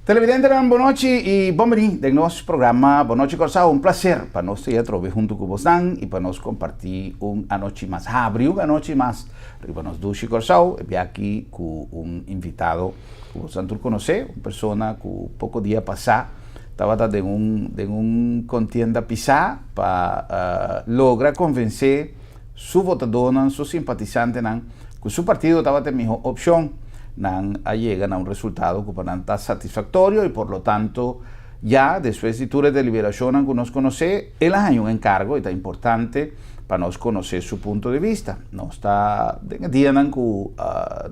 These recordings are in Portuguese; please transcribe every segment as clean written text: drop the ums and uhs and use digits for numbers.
Televidente, boa noite e bem-vindo ao nosso programa Boa Noite Corsao. Um prazer para nós estar junto com vocês e para nós compartilhar uma noite mais abril, uma noite mais para nós do Corsao. E aqui com invitado que vocês conhecem, uma pessoa que pouco dia passado estava em contienda pisar para lograr convencer sua votadora, sua simpatizante, que seu partido estava tendo melhor opção. Llegan a un resultado que está satisfactorio y por lo tanto ya después de toda deliberación que nos conoce, él hay un encargo y está importante para nos conocer su punto de vista. No está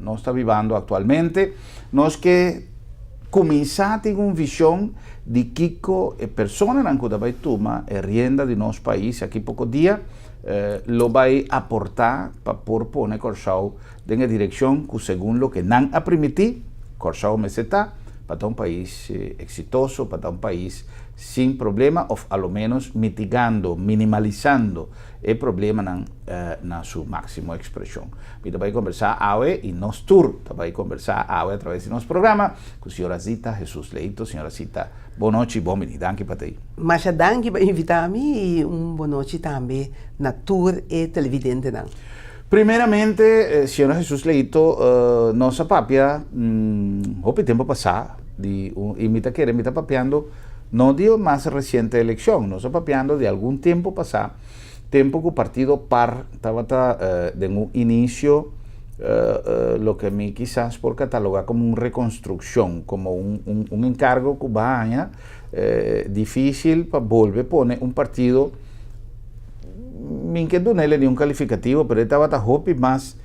no está viviendo actualmente, nos que comienza a tener una visión de Kiko persona que va a tomar rienda de nuestro país aquí pocos días, lo va a aportar para poner Corsao en la dirección que según lo que nan a permitir, Corsao me está para un país exitoso, para un país sin problema, o a lo menos mitigando, minimalizando el problema en su máxima expresión. Vamos a conversar hoy y nos tour, vamos a conversar hoy a través de nuestro programa con señora Zita Jesús Leito. Señora Zita, boa noite e bom dia. Danke para ti. Mas danke para invitar-me e boa noite também na tour e televidente. Primeiramente, senhora Jesus Leito, nossa papia, o tempo passado, e me está papiando, não de mais recente eleição, nós papiando de algum tempo passado, tempo que o partido PAR estava de um início, lo que me quizás por catalogar como una reconstrucción, como un encargo que va difícil para volver a poner un partido, que no le ni un calificativo, pero estaba más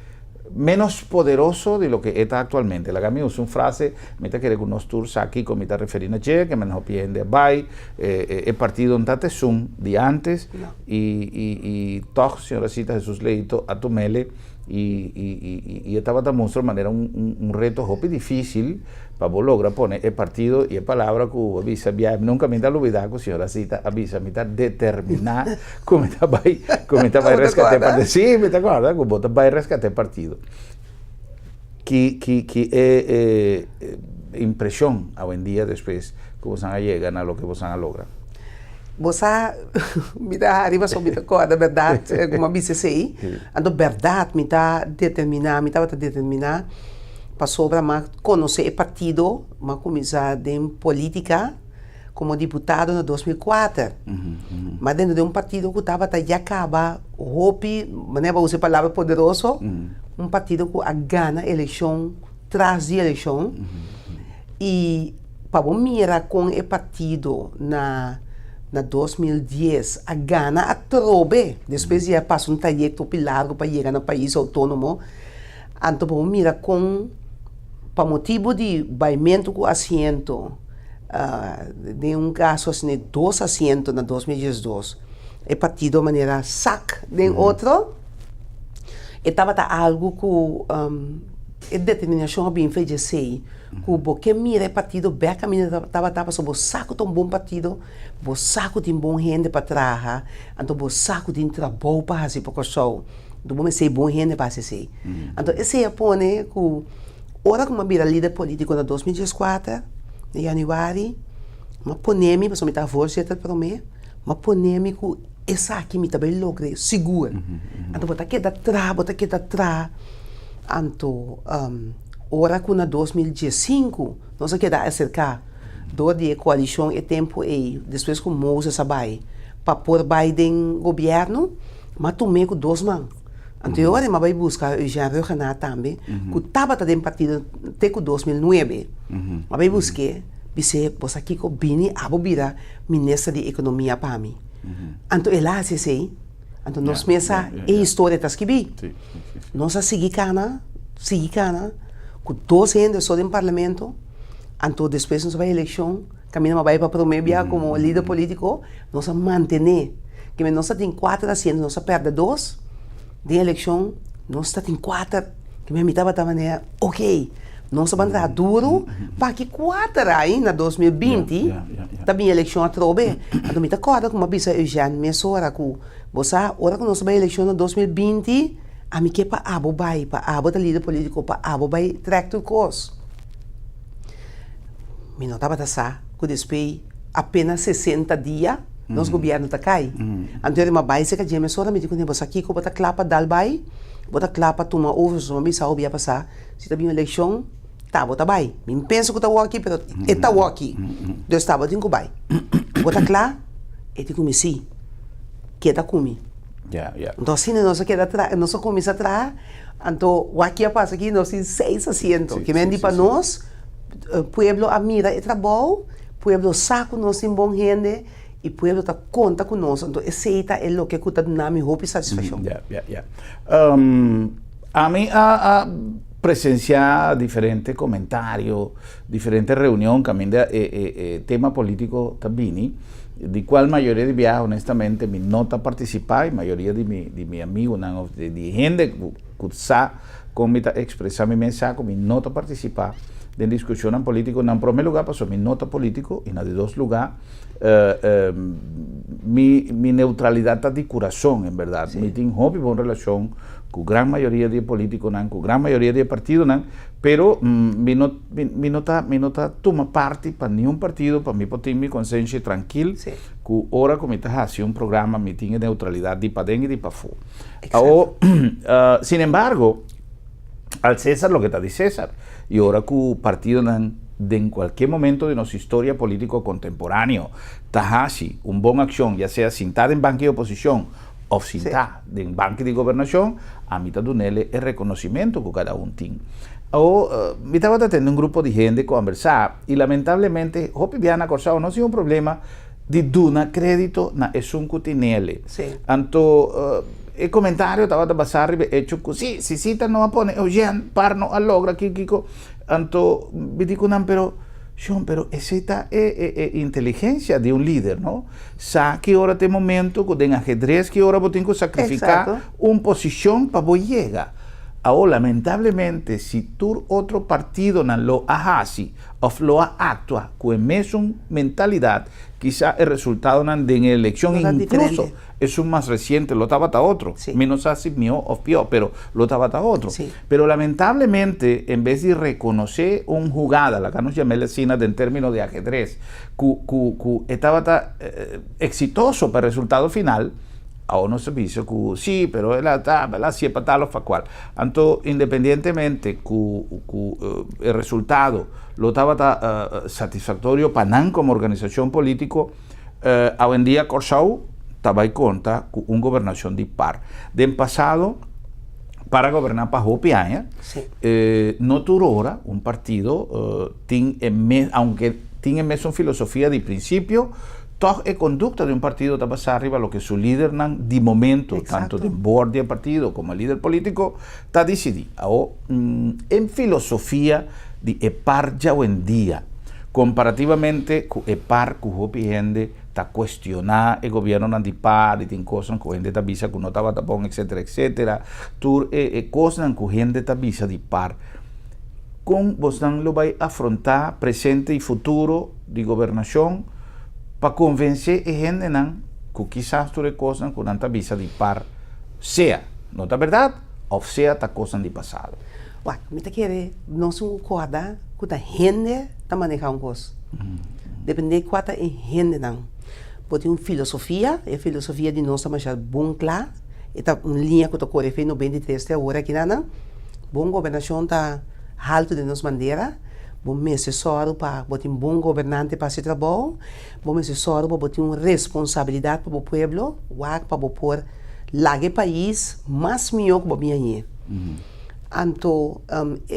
menos poderoso de lo que está actualmente. La que usa una frase, me está queriendo unos tours aquí, con me está referindo a que me nos piden de Bay, el partido en Tatesum de antes, no. y todo, señora Zita Jesús Leito, a Tumele, y estaba también de manera un reto difícil para lograr poner el partido y la palabra que avisa, nunca me da olvidar que señora Zita avisa, me está determinar cómo estaba a rescatar el partido. Sí, me está acordando, como estaba a rescatar el partido. Que impresión hoy en día después que vos llegan a lo que vos logran. Você me dá arriba sobre a coisa, verdade, como a BCCI, a verdade me está determinar, para sobre conhecer o partido, mas começar em política como deputado em 2004. Mas dentro de partido que estava já acaba, não vou usar a palavra poderoso, partido que ganha eleição, traz de eleição, e para mirar com o partido na 2010, a Gana a trobe, depois já passa trajeto largo para chegar no país autônomo, então vamos mirar com, para motivo de baimento com assento, de caso assim, 2 assentos na 2012, o partido de maneira sac, de outro, estava algo que a determinação bem feita de sei, que mira o partido bem caminho estava sobre o saco de bom partido, o saco de bom gente para trabalhar, então o saco de trabalho para fazer para o do bom ser bom gente para fazer. Então esse é pone que ora como mira líder político na 2014, em janeiro, uma polêmica, mas me tá força para mim, uma polêmica essa aqui me também logrei seguro. Então botar que da tra, então ora que na 2015, nós aqui da acercar do de coalição e tempo aí, depois com Moses Abai, para pôr Biden governo, mas tomei com 2 mãos. Então, eu agora vai buscar o Jean Renato também, que estava dentro do partido até 2009. Mas vai buscar, você aqui que Bini Abobira, ministra de Economia para mim. Então, ele lá, se então, nós pensa a história das que vi. Nós seguimos com 12 anos só no parlamento, então depois nós vai à eleição, caminhamos para a Promébia como líder político, nós manter, que nós temos 4 anos, nós perdemos 2, de eleição, nós temos 4, que me estava maneira, ok, nós vamos entrar duro, para que 4 aí, na 2020, também a eleição a trobe, então me acorda como a bisa Eugênio, minha senhora, que você, hora que nós vamos à eleição na 2020, a mim que para abo vai, para abo da líder político, para abo vai tractor course. Me notava da sa, que depois apenas 60 dias, nosso governo está cai. Então eu me base que a minha senhora me disse que você aqui que bota clapa dal vai, bota clapa toma over, só me sabe ia passar. Se tá bem eleição, tá bota vai. Me penso que tá aqui, pero está aqui. Deus tá botando que vai. Bota clá, e te comecei. Que tá comi. Então assim nós queda atrás, nós começa atrás. Então o aqui passa aqui nós tem 6 assentos. Que me para nós, pueblo admira e trabalho, pueblo saco nós tem bom gente. E o pueblo está conta conosco, então aceita é o que está dando minha roupa e satisfação. A mim a presenciar diferentes comentários, diferentes reuniões, também de tema político também, de qual maioria de viajes, honestamente, me nota participar, e maioria de mi amigos, de gente que sabe como expressar minha mensagem, me nota participar de discussão política, em primeiro lugar, passou minha nota político, e na de dois lugares, minha neutralidade está de coração, em verdade. Me tenho uma boa relação com a grande maioria de políticos, com a grande maioria de partidos, pero me não toma parte para nenhum partido, para mim, para ter minha consciência tranquila, que hora como está fazendo programa, me tenho neutralidade de para dentro e de para fora. Sin embargo, al César lo que está de César, y ahora que el partido en cualquier momento de nuestra historia político contemporáneo está haciendo una buena acción, ya sea sentada en banco de oposición o sentada en banco de gobernación, a mitad de él es reconocimiento que cada uno tiene. Me estaba teniendo un grupo de gente conversar y lamentablemente, Hopi Viana Corsao no ha sido un problema de dar crédito na esun que tiene. Anto, el comentario estaba de pasar hecho que sí, si cita no va a poner, oye, parno a logra, Kiko, anto, me digo, no, pero esa es inteligencia de un líder, ¿no? Sabe que ahora este momento, que en ajedrez, que ahora tengo que sacrificar una posición para voy llegar. Ahora, lamentablemente, si tú otro partido no lo hace o lo actúa con la misma mentalidad, quizá el resultado de la elección incluso es un más reciente, lo estaba a otro, menos así mío o peor, pero lo estaba a otro. Pero lamentablemente, en vez de reconocer una jugada, la que nos llamé la cena en términos de ajedrez, que estaba exitoso para el resultado final, a uno se dice que sí, pero él está siempre tal o cual. Entonces, independientemente que el resultado lo estaba satisfactorio para NAN como organización política, hoy en día Corsao estaba en cuenta con una gobernación dispar. Del pasado, para gobernar para Hopiaña, no tuvo ahora un partido, aunque tiene misma filosofía de principio, toda la conducta de un partido está basada arriba lo que su líder, de momento, tanto del board del partido como el líder político, está decidido. En filosofía de par ya hoy en día, comparativamente con el par que Hopi gente está cuestionando el gobierno de par y tiene cosas que gente está visa que no estaba tapón, etcétera, etcétera. Tú cosas que gente está visa de par. Con vos lo va a afrontar presente y futuro de gobernación para convencer a gente que quizás tu cosas que no visa de par sea, no está verdad, o sea, está cosas de pasado. Bueno, me te quiere, no se acorda que la gente está manejando cosas. Depende de cuánta gente não. Porque uma filosofia, a filosofia de nós também já bom claro, está uma linha que eu estou fazendo 93 até agora aqui na bom governação está alto de nossa bandeira. Bom assessor para botar um bom governante para esse trabalho, bom assessor para botar uma responsabilidade para o povo, para pôr lage país mais melhor que bom aí. Então,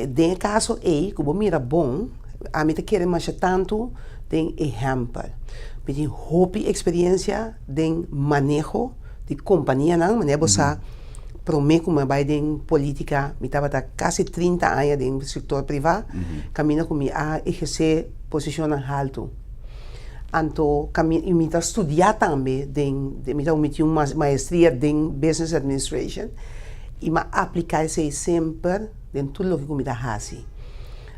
de caso aí, que bom mira bom, a mim te quer mais tanto de exemplo. Me tem hope experiência de manejo de companhia não, mas você promete como vai de política, me estava quase 30 anos no setor privado, caminho comigo a exercer posição alta. Então, eu me estudar também, me tive uma maestria em Business Administration e me aplicar isso sempre em tudo o que eu me faço.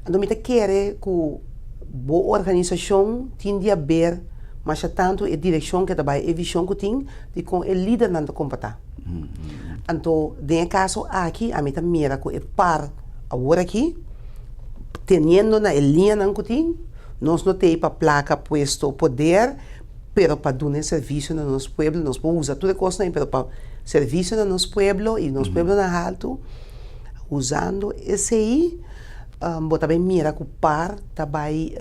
Então, me quero que a boa organização tenha a ver, mas tanto a direção que trabalha, a visão que tem, de com o líder não comportar. Então, no caso aqui, a mim mira que é par agora aqui, tendo na linha que tem, nós não temos para placa puesto poder, pero para dar serviço no nosso pueblo, nós podemos usar toda coisa, pero para serviço no nosso pueblo e nosso pueblo na alto, usando esse aí, também mira que par também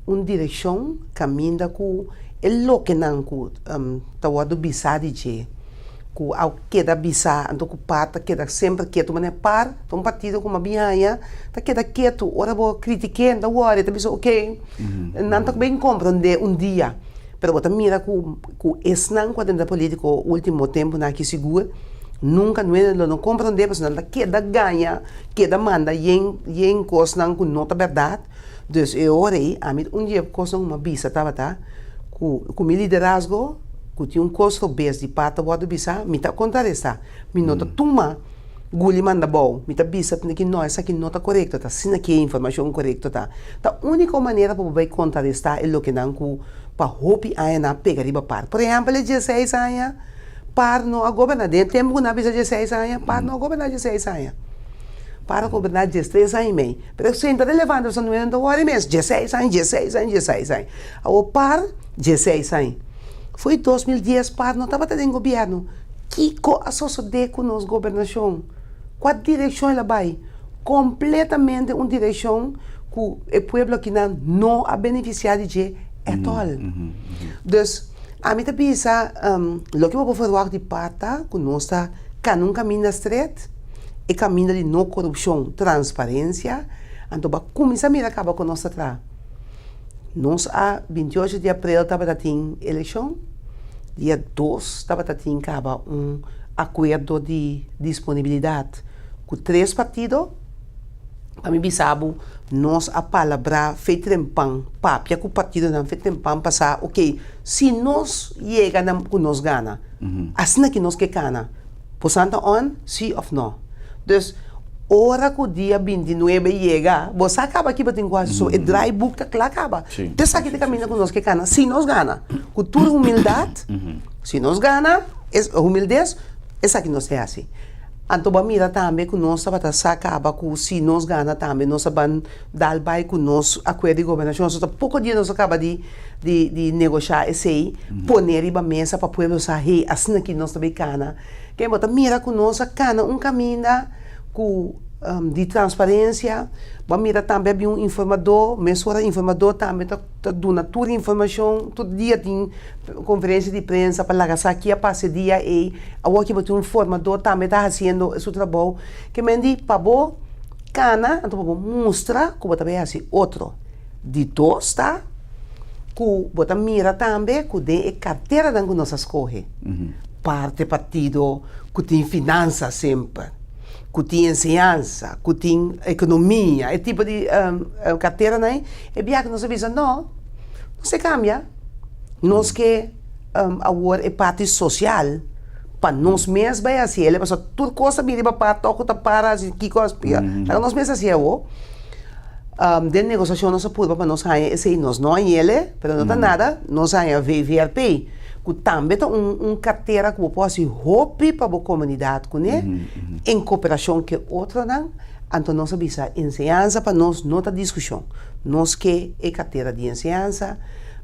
uma direção caminha com o que não que tá do bisado de que ao queda bisa então que par queda sempre quieto mas par um partido como a Bianha tá queda quieto ora vou criticar da hora tá pensou ok não tá bem compreender dia pero bota mira que esse não quando da político último tempo na que seguro nunca não compreender mas não queda ganha queda manda em coisa não que não tá verdade dus eu orei a mim dia coisa uma bisa tava com meu liderazgo que tinha custo base de pata boa do bisa me tá contar essa me nota tuma guli manda bom me tá bisa que não essa aqui não tá correto tá sim aqui informação correta tá única maneira para vai contar esta é o que não para hope aí na pega riba par por exemplo 16 anos par no a governar dentro tempo que na bisa 16 anos par no a governar 16 anos para governar 16 anos e meio pero se ainda relevante só não é do hora mesmo 16 anos ao par 16 anos foi 2010 par não estava tendo governo que associou com nossa governação qual direção ela vai completamente uma direção que o povo aqui não a beneficiado de all então a mim também pensa o que eu vou fazer de parte que nós está um caminho estreito e caminho de não corrupção transparência então vai começar a mirar acaba com nós atrás nós a 28 de abril estava tendo eleição dia 2 estava tendo acaba acordo de disponibilidade com 3 partidos a mim bisabo nós a palavra feita em pão papia com o partido não feita em pão passar ok se nós chega com nós gana assim que nós que gana portanto on sim ou não então hora que o dia 29 chega, você acaba aqui para ter quase só, o dry book tá claro acaba. Dessa aqui caminha com nós que gana, se nós gana, com toda humildade, se nós gana, humildade, essa aqui nós é assim. Então vamos mirar também que nós estamos acaba com se nós gana também, nós vamos dar vai com nós acordo de governação, nós pouco dia nós acaba de negociar esse aí, poner riba mesa para poder sair, assim aqui nós também gana. Quem bota mira com nós cana caminho de transparência, vamos mirar também um informador, mesura informador também está dando toda a informação, todo dia tem conferência de prensa para lá aqui a passe dia e agora que um informador também está fazendo seu trabalho, que me diz para bom cana, então vamos mostrar como também é assim outro de dois tá, que bota mira também que de carteira da nossa escolhe, parte partido que tem finanças sempre que tem ensinança, que tem economia, esse tipo de carteira, né? E bem que nós avisa, não se cambia. Nós que agora é parte social, para nós mesmos vai assim, ele passa tudo coisa bem para tocar para que coisa, nós mesmos assim, de negociação nós pode para nós ganhar esse nós não é ele, mas não está nada, nós ganhar VVRP. Que também tem carteira que pode roubar para a comunidade, em cooperação com outra, então nós avisa ensinança para nós, não ter discussão. Nós que é carteira de ensinança,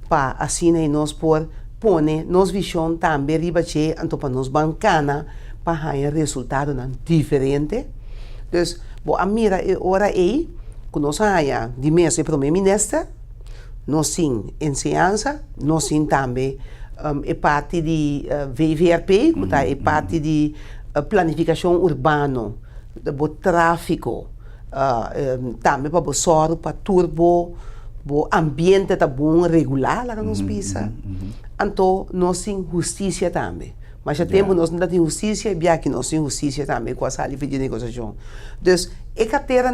para assim nós por pôr nossa visão também riba che, então para nós bancana, para ter resultado diferente. Então, a mira hora aí, que nós ganha de mês para o primeiro-ministro, nós sim ensinança, nós sim também é parte de VVRP, que é parte de planificação urbana, do tráfico, também para o soro, para turbo, o ambiente está bom, regular, lá nos pisa. Então, nós temos justiça também. Mas já temos, nós não temos justiça, e aqui nós temos justiça também, com a sala de negociação. Então, a carteira,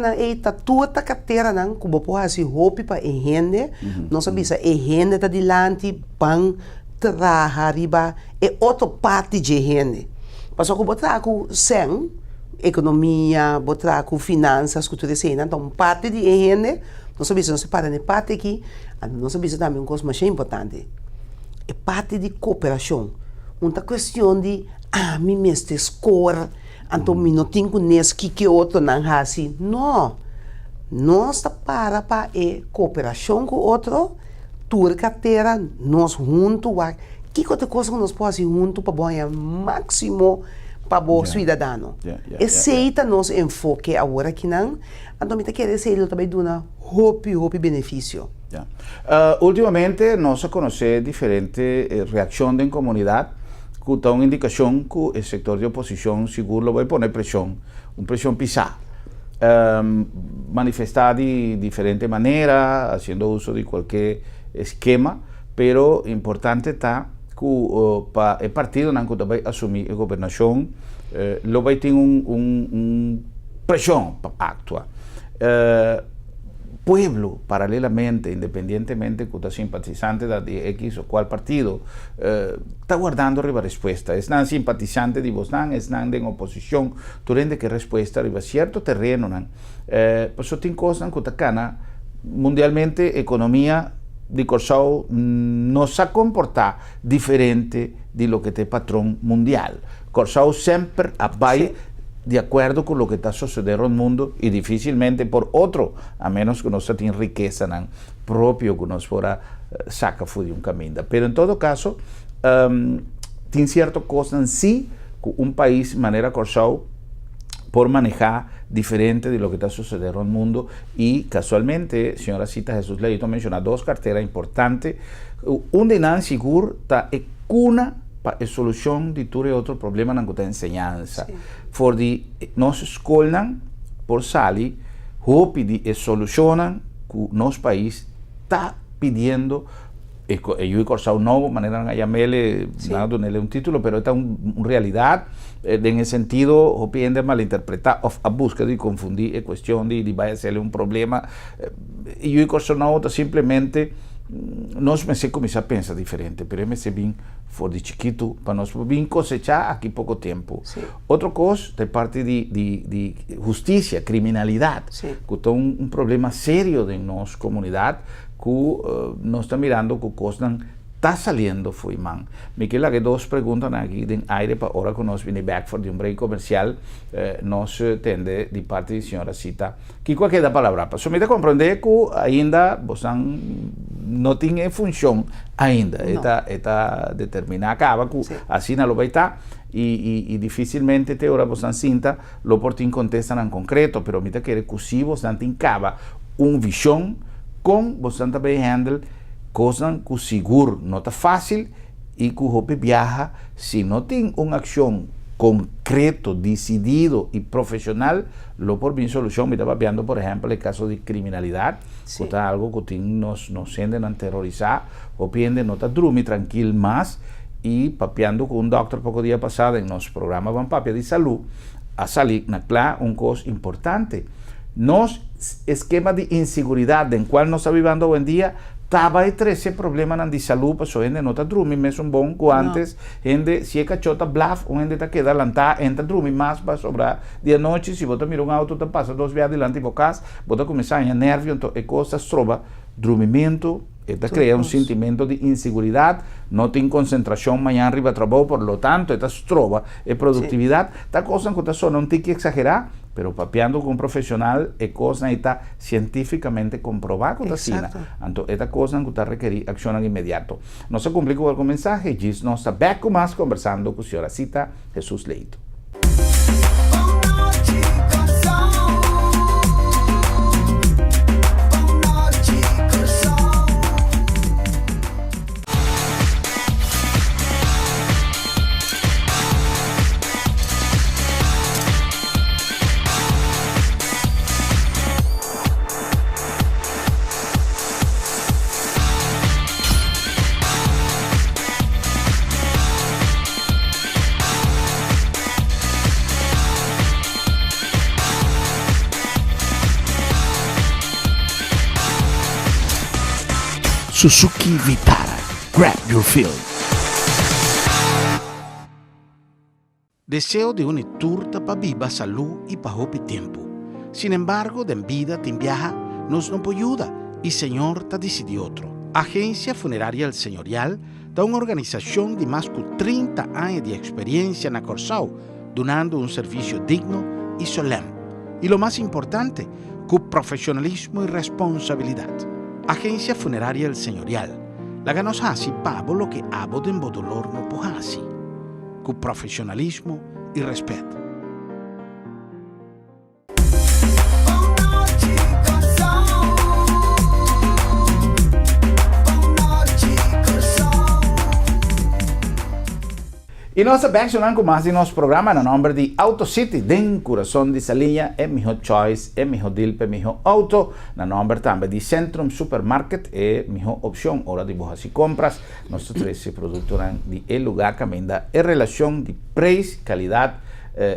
toda a carteira, como pode ser roupa para a gente, nós sabemos que a gente está delante, pan, traja, arriba, é outra parte de gente. Mas só que eu trago sem economia, eu trago finanças, cultura e então parte de gente, nós sabemos que nós separamos parte aqui, nós sabemos também uma coisa mais importante, é parte de cooperação. Uma questão de, me mestre score, então me não tenho nesse que outro não faz assim. Não, nós para a cooperação com o outro, tua carteira, nós juntos, que outra coisa que nós podemos fazer juntos para ganhar máximo para o cidadão. Aceita nosso enfoque agora que não, então me quer dizer também de uma hope benefício. Ultimamente nós conhecemos diferentes reações da comunidade que dão uma indicação que o setor de oposição seguro vai pôr pressão, uma pressão pisada. Manifestar de diferente maneira, fazendo uso de qualquer esquema, pero importante está que o partido não vai assumir a governação, lo vai ter pressão para actuar. Pueblo, paralelamente, independientemente que está simpatizante de X o cual partido, está guardando a respuesta. Es nan simpatizante de Bosnan, es nan en oposición, tú rende que respuesta arriba cierto terreno. Pues eso tiene cosas que está mundialmente, economía de Corsao no se comporta diferente de lo que te patrón mundial. Corsao siempre apoya de acuerdo con lo que está sucediendo en el mundo y difícilmente por otro, a menos que no se tenga riqueza propio que nos fuera saca de un camino. Pero en todo caso, tiene ciertas cosas en sí que un país de manera Corsao por manejar diferente de lo que está sucediendo en el mundo y casualmente, señora Cita Jesús Leito menciona dos carteras importantes. Un de nan seguro está cuna para a solução de todo outro problema na enseñanza. For de nós escolas por sali, hope de solucionan que nosso país está pedindo eu Corsao não, maneira de llamarle, nada nele un título, pero esta una realidad en el sentido, o piende malinterpretar, a busca de confundir, es cuestión de vaya a ser un problema. Eu Corsao não está simplemente nós me sei começar a pensar diferente, pero me sei bem for de chiquito para nós bem cosechar aqui pouco tempo. Outra coisa de parte de justiça, criminalidade, que é um problema sério de nossa comunidade, que nós estamos mirando que coisas está saliendo foi man. Me queda que dos perguntas aqui de aire para ahora que nós vamos back for de um break comercial, nós tende de parte da senhora Cita. Que qual é a palavra? Para somente compreender que ainda você não tem função ainda, está determinada, acaba que assim não vai estar e dificilmente te ora você sinta lo por tin contesta em concreto, pero me quer que se você tem cava visão com você também handle coisas que seguro não está fácil e que o viaja se não tem uma ação concreto, decidido e profissional, lo por bien solução. Me estava vendo, por exemplo, o caso de criminalidade, que está algo que nos senden a terrorizar, ou piende não está dormir tranquilo mais, e papeando com doctor pouco dia passado em nosso programa Van Papia de Saúde, a salir na clara coisa importante. Nos esquema de inseguridade em qual nós estamos vivendo hoje em dia, estava esse problema de saúde, para gente não está dormindo, mesmo bom que antes, gente, se é cachota, blaf, gente está queda lantar, entra dormir mais para sobrar. Dia noite, se você mira auto, você passa 2 vezes adiante em casa, você começa a nervio, então, coisas trova, dormimento, esta crea sentimento de inseguridade, não tem concentração amanhã arriba trabalho, por lo tanto, esta trova produtividade, esta coisa que você não tem que exagerar, pero papeando com um profissional é coisa que está cientificamente comprovada com a China. Então, esta coisa que está requerir ação imediata. Não se complica com o mensagem, diz nós está bem com mais conversando com a senhora Cita Jesús Leito. Suzuki Vitara. Grab your field. Deseo de una turta para viva salud y para hopi tiempo. Sin embargo, de vida te viaja nos no ayuda y Señor te decidió otro. Agencia Funeraria El Señorial da una organización de más de 30 años de experiencia en Corsao, donando un servicio digno y solemne. Y lo más importante, con profesionalismo y responsabilidad. Agencia Funeraria El Señorial. La ganos hasi pavo lo que abo de dolor no pohasi. Con profesionalismo y respeto. Y nos abençoamos com mais de nosso programa no nome de Auto City, den coração de Salinha, é meu choice, é meu dilpe, meu auto, no nome também de Centrum Supermarket, é minha opção, hora de boas compras, nossos três produtos de el lugar que ainda é relação de preço, qualidade,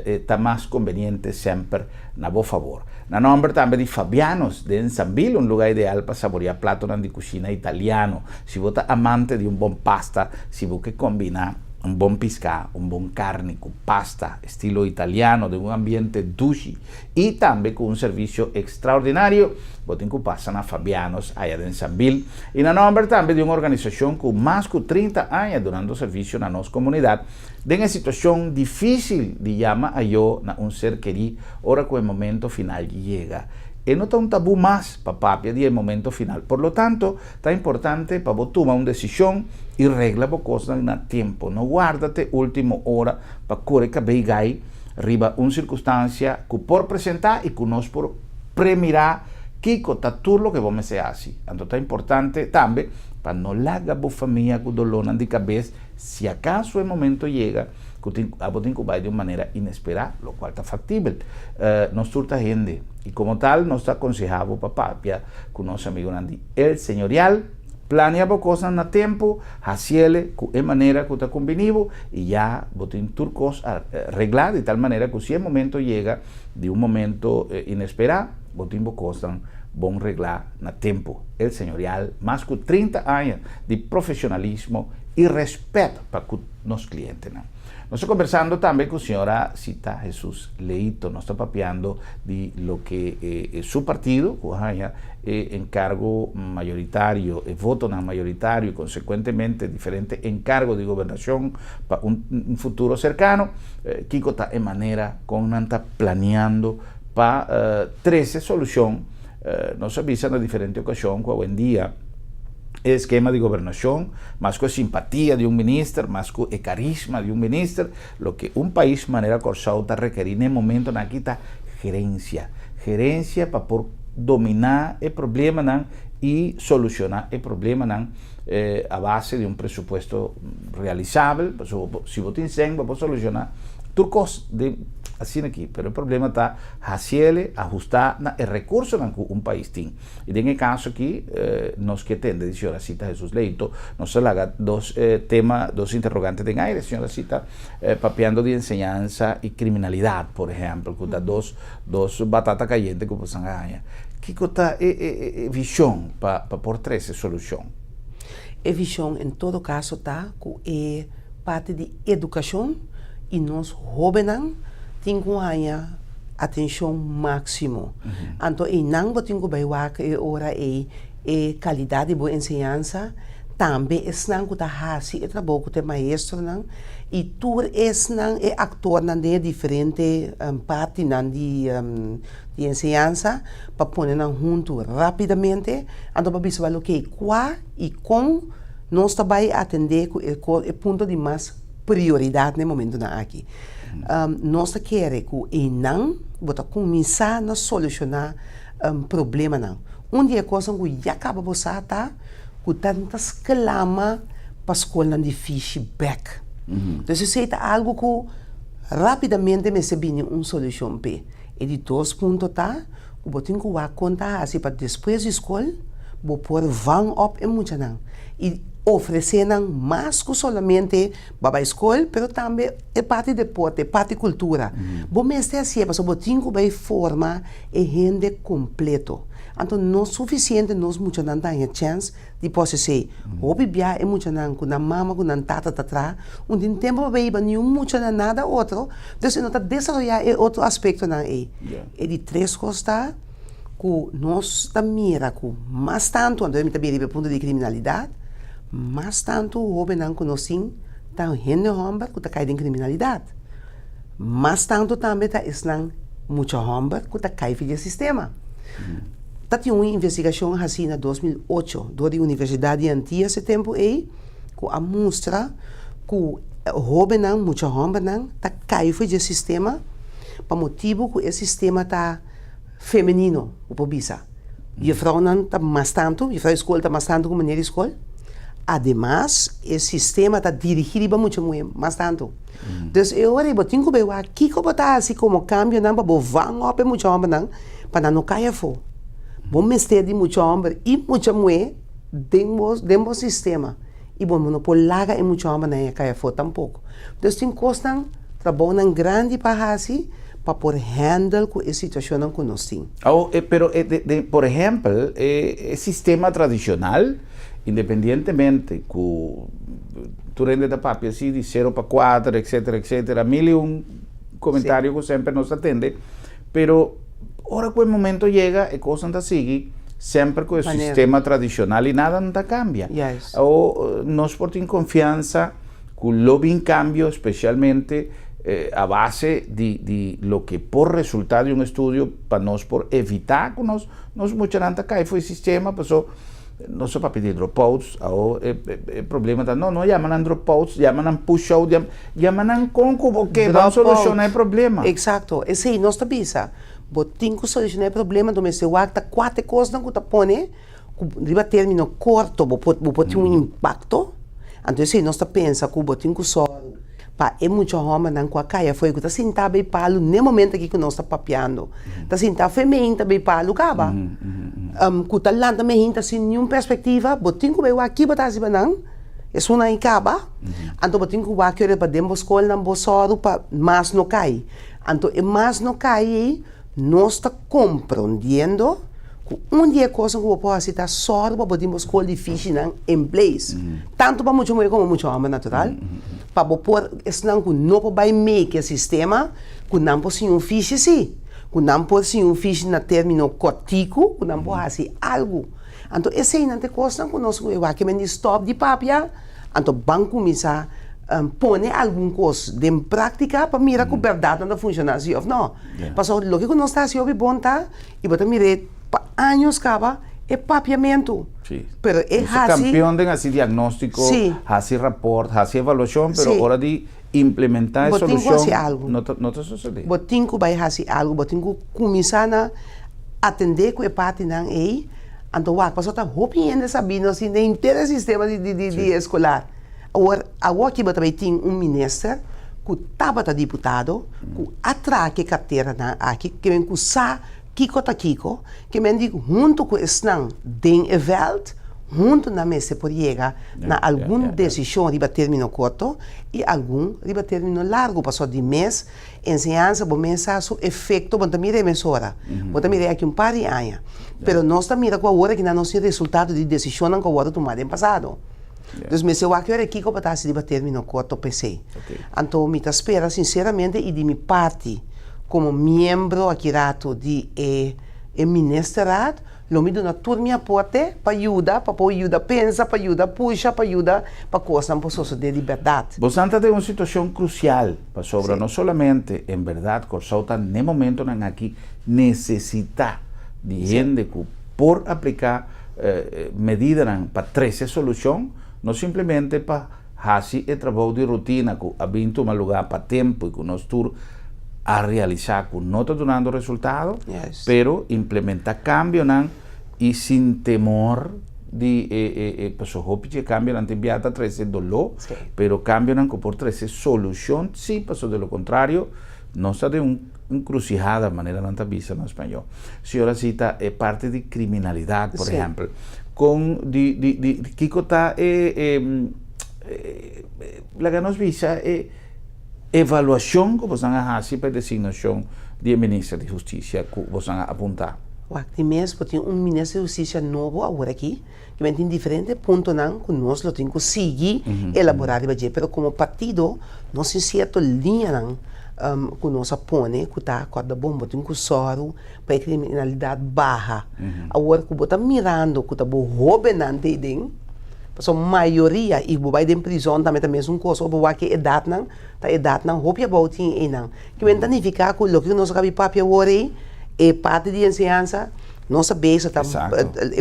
está mais conveniente sempre na boa favor. No nome também de Fabianos, de Sambil, lugar ideal para saborear prato de cozinha italiano. Se você é amante de bom pasta, se você quer combinar bom pescado, bom carne com pasta, estilo italiano, de ambiente dushi e também com serviço extraordinário, você passa na Fabianos, allá em Sambil. E no nome também de uma organização com mais de 30 anos dando serviço na nossa comunidade, de uma situação difícil de chamar a eu na ser querido, hora que o momento final chega. E não está tabu mais para papia de momento final. Por lo tanto, está importante para você tomar uma decisão e regla para coisas na tempo. Não guarda-te última hora para correr que beigai riba uma circunstância que por apresentar e que nós por premirar que está tudo o que vamos fazer assim. Então, está importante também para não largar a família com dolor de cabeça, se acaso o momento chega, a você vai de uma maneira inesperada, o qual está factível. Nós surta gente. E como tal, nós aconselhamos para papia com nosso amigo Nandi El Señorial, planear coisas na tempo, fazer de maneira que está convenido e já botar turcos arreglar de tal maneira que se o momento chega de um momento inesperado, botar coisas bom arreglar na tempo. El Señorial, mais de 30 anos de profissionalismo e respeito para os clientes. Nós estamos conversando também com a senhora Cita Jesus Leito, nós estamos papeando de lo que é seu partido, encargo maioritário, voto maioritário e, consequentemente, diferente encargo de governação para um futuro cercano. Kiko está de maneira como está planeando para 13 soluções. Nós avisamos na diferente ocasião que hoje em dia esquema de governação, mais com a simpatia de um ministro, mais com o carisma de um ministro, o que um país de maneira Corsao está requerindo no momento aqui está gerência para por dominar o problema e solucionar o problema a base de um pressuposto realizável. Se você tem 100, você solucionar turcos de assim aqui, mas o problema está ajustar o recurso que um país tem. E nesse caso aqui, nós que temos, a senhora Cita Jesus Leito, nós temos dois interrogantes em aire, a senhora Cita, papeando de enseñanza e criminalidade, por exemplo, que dá dos batata caliente que você ganha. Que está a visão para por 13 solução? A visão, em todo caso, está com a parte de educação e nós jovens tem que ter atenção máxima. Então, e não tem que ver que hora é qualidade de boa ensinança, também é não que está fazendo o trabalho que o maestro não, e tudo é ator de diferente parte de ensinança para pôr junto rapidamente, então para visualizar o que qual e como nós também atender o ponto de mais prioridade no momento aqui. Nós queremos que não começar a solucionar problema não. Dia coisa que já acaba de tá que tantas clama para a escola de feedback. Então se é algo que rapidamente me se vem uma solução p. E de 2 pontos tá, o botinho que vai contar assim para depois da escola, vou pôr van op e muito não. E oferecendo mais que somente para a escola, mas também é parte de deporte, parte de cultura. Bom, mas é assim, porque o botinho vai formar a gente completo. Então, não é suficiente nós muitos não têm a chance de poder ser, houve bia é muito não, com a mama, com a tata atrás, onde em tempo bem, nenhum muito não nada outro, então não está desenvolver é outro aspecto não é. É de três coisas que nós da mira, que mais tanto, quando eu também do ponto de criminalidade, mais tanto o homem não conhece, tá gente homem que está caindo em criminalidade, mais tanto também tá não muito homem que está caindo no sistema. Tati uma investigação assim em 2008 da Universidade de Antia esse tempo aí que a mostra que o homem não muito homem não tá caindo no sistema por motivo que esse sistema tá feminino o pobisa e a vrouw não tá mais tanto e a escola tá mais tanto como mulher escola además esse sistema tá dirigido para muito mais tanto então eu agora tenho que ver aqui como tá assim como cambio não para vão op muito homem não para não cair fora. Bom mestre de muito homem e muita mulher dentro sistema e bom monopolar em muito homem não é cair fora tampouco. Então tem costas trabalham grande para assim para poder handle com a situação que nós temos. Pero, por ejemplo, el sistema tradicional, independientemente que tu rende da papia assim de 0 para 4, etc, mil e comentário que sempre nos atende, pero ahora que el momento llega, la cosa anda sigue, sempre con el sistema tradicional y nada no cambia. Yes. O nos por confianza, que lo bien cambio, especialmente a base de lo que por resultado de un estudio para nos por evitar que nos mucha nanta cae fue el sistema, pues no se para pedir dropouts, el problema está, no llaman dropouts, llaman push-out, llaman concubo que van a solucionar el problema. Exacto, esse aí nós tabisa. Botin que solucionar o problema do meu tá quatro coisas que tá pone, riba termino corto, botin um impacto. Então esse aí nós tá pensa que botin que só pa é muito homem não com a caia foi que tá sentado bem palo no momento aqui que nós tá papiando. Tá sentado feminino bem palo caba. Que tá lá também tá sem nenhuma perspectiva, botin que veio aqui botar se banang. É só na caba. Então botin que vai querer para dentro escola não bosoro para mais não cai. Então é mais não cai nós está compreendendo que dia coisa que eu posso estar só para poder escola difícil em place. Tanto para muito mulher como muito homem natural. Para pôr esse não que não vai make o sistema que não pode ser fixe assim. Que não pode ser fixe na termino cortico, que não pode ser algo. Então esse aí não tem coisa que nós que stop de papia. Então vamos começar pone alguma coisa em prática para mirar que a verdade não funciona assim ou não. Mas o que nós está assim, bom tá, e para mirar para anos acaba é papiamento. Sí. Pero é assim. Campeão de assim diagnóstico, assim rapport, assim avaliação, pero hora de implementar a solução não está sucedendo. Botin que vai fazer algo, botin que começar a atender com a parte não é, então o pessoal está rompendo sabendo assim de inteiro sistema de escolar. Agora que também tem ministro que estava deputado, que atrás que carteira aqui, que vem usar Kiko, que vem junto com esse não, den evelt, junto na mesa por chegar na alguma decisão de termino curto e algum de termino largo, passou de mês, ensinança, bom mensagem, efeito, bom também é emissora, bom também aqui par de anos. Mas nós também com a hora que não tem resultado de decisão que a hora tomada em passado. Então, me eu acho que aqui como está se debater no corto PC. Então, me espera sinceramente e de minha parte como membro aqui rato de ministeriado, lo me dá uma turma aporte para ajudar, pensa, para ajudar, puxa, para ajudar, para coisa não posso de liberdade. Você está em uma situação crucial para sobre não somente em verdade, corta no momento em aqui necessita de gente que por aplicar medidas para trazer solução. Não simplesmente para fazer o trabalho de rotina que a vindo um lugar para tempo e que nós tur a realizar que não está dando resultado, pero implementar cambio e sem temor de pessoas que cambio não tem viata trazer dolor, pero cambio não que por trazer solução, sim, pessoas de lo contrário, não está de encrucijada maneira não está vista no espanhol. Senhora cita parte de criminalidade, por exemplo. Com Kiko está la que nos visa avaliação que você fazer para a designação de ministro de Justiça que você apontar. Wakti mesmo tem ministro de justiça novo agora aqui, que vem em diferentes pontos não, que nós lo temos que seguir, elaborar e fazer, pero como partido, nós em certa linha não, que nós apone, que está a bom, botem que soro para a criminalidade barra. Agora que botam mirando, que está bom roubando dentro, a maioria e vai de prisão também é mesmo coisa, ou vai que idade não, roupa e botin e não. Que vem danificar com o que nós acabamos papel worry é parte de ensinança, nossa base está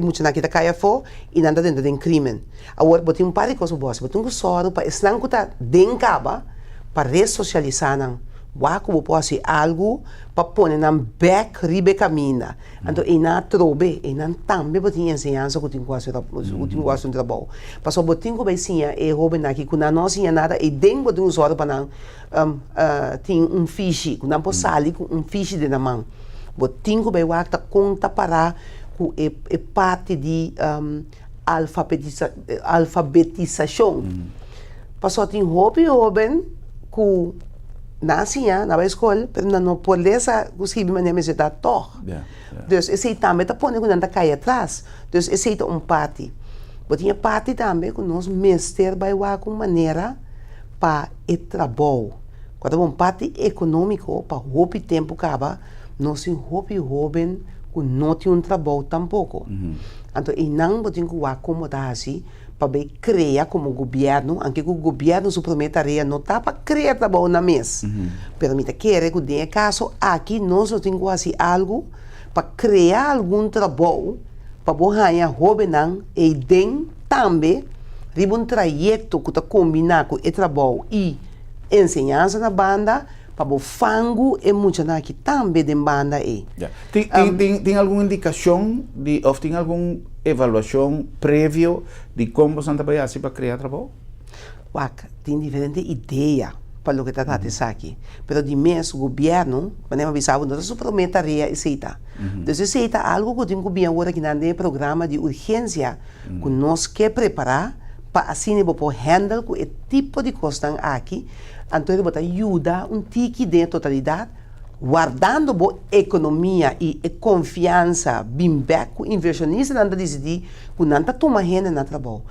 muito na kita caia fo e nada dentro de crime. Agora botem par de coisas boas, botem que soro para estar que está dentro caba para ressocializar não. Waku pode algo para pôr na back ribe camina. Então, e na trobe, e na também botinha ensinança que tem quase um trabalho. Passou botinho que vai sim, e rouba aqui que não tinha nada e dentro botinho usado para não tem fiche, que não pode sair com fiche de na mão. Botinho que vai wakta conta para que é parte de alfabetização. Passou tem roupa que nascia na escola, mas não pode essa escrever maneira de estar toch. Então, esse também está pondo quando anda cai atrás. Então, esse é parte. Mas tinha parte também que nós mestres vai com maneira para o trabalho. Quando é parte econômico, para o tempo acaba, nós temos jovem que não tem trabalho tampouco. Então, e não podemos acomodar assim, para criar como governo, aunque o governo se prometaria não está para criar trabalho na mesa. Pero me quer que de caso aqui nós não temos assim algo para criar algum trabalho para ganhar jovem e den também um trajeto que está combinar com o trabalho e ensinança na banda para o fango e muito aqui também de banda aí. Tem alguma indicação ou tem alguma avaliação prévia de como você vai fazer para criar trabalho? Tem diferentes ideias para o que está tratando aqui. Mas de mesmo o governo, quando eu avisava, não se prometaria aceitar. Então, aceita algo que tem que vir agora aqui no programa de urgência que nós quer preparar para assim poder handle com o tipo de coisa aqui. Então, ele vai ajudar tique de totalidade, guardando a economia e a confiança, bem back, o inversionista não decidir que não toma renda no trabalho.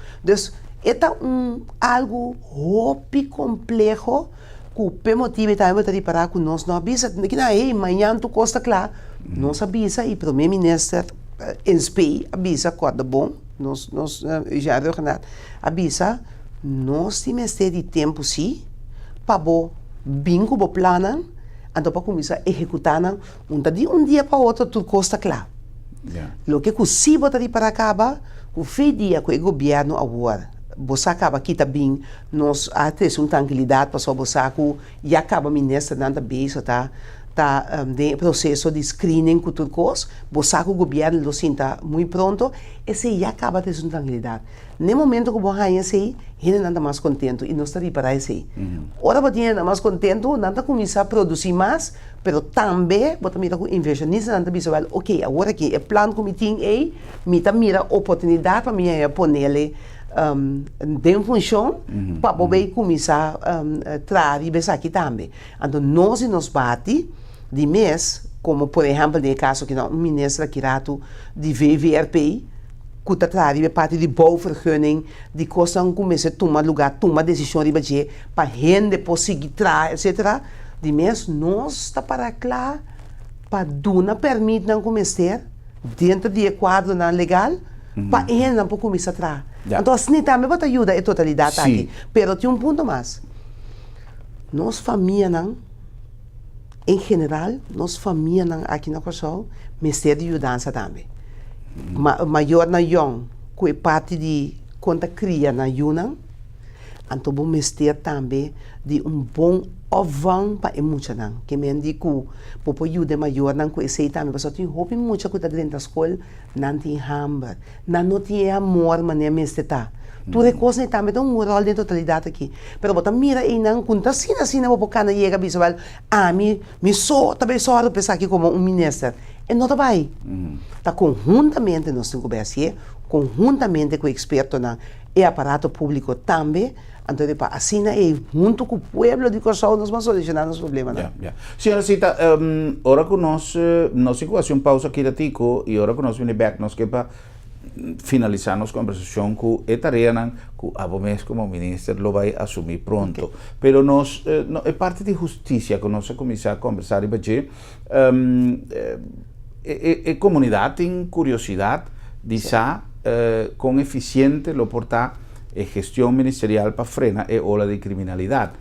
Então, é algo muito complexo que o motivo também para que nós não avisa, que amanhã tu costa claro, nós avisa e o primeiro-ministro NSP avisa quando bom, nós já avisa, nós temos de tempo sim, para o bingo o plano, então para começar a executar, de um dia para o outro tudo costa claro. O que é se botar para acabar, o dia que o governo agora, você acaba aqui também, nós temos uma tranquilidade para você que já acaba a ministra nada bem, está de processo de screening com tudo coisa, você que o governo lo sinta muito pronto, esse já acaba de ter uma tranquilidade. No momento que você ganha esse, ele não está mais contente e não está para esse. Ora, você está mais contente, não está começar a produzir mais, mas também, você mira com o inversionista, não está pensando, ok, agora aqui, o plano que eu tenho aí, eu mira a oportunidade para mim pôr ele em função para poder começar a trazer isso aqui também. Então, nós nos bate de mês, como por exemplo, no caso que um ministro aqui de VVRP, que está trazendo parte de bouwvergunning, de coisas que começam a tomar decisão de para gente conseguir trazer, etc. De mês, nós está para claro, para dar permite não começar dentro do quadro legal, para ele não começar a trazer. Então, assim também vai ajudar a totalidade aqui. Mas tem ponto mais. Nós família não, em geral, nós família não aqui na Corsol, Ministério de Ajudança também. Maior na Yong, que é parte de conta cria na Yunnan, então o Ministério também de bom ovan para muito não, que me indico para ajuda maior não que esse também, porque tem roupa muito que está dentro da escola, não tem hambre, não tem amor, mas nem mesmo está. Tudo é coisa também tem rol de totalidade aqui. Pero bota mira e não conta assim não vou cana chega visual. Me só também só pensar aqui como ministro. E não vai. Tá conjuntamente nós temos que fazer, conjuntamente com o experto e aparato público também, então assim junto com o povo de Corsão nós vamos solucionar os problemas. Senhora Cita, ora que nós situação pausa aqui da Tico e ora que nós vem back nós que para finalizar nossa conversação com a tarefa que a Bomés como ministro lo vai assumir pronto. Okay. Pero nós é parte de justiça que nós começar a conversar e porque a comunidade tem curiosidade de saber com eficiente lo portar a gestão ministerial para frenar a ola de criminalidade.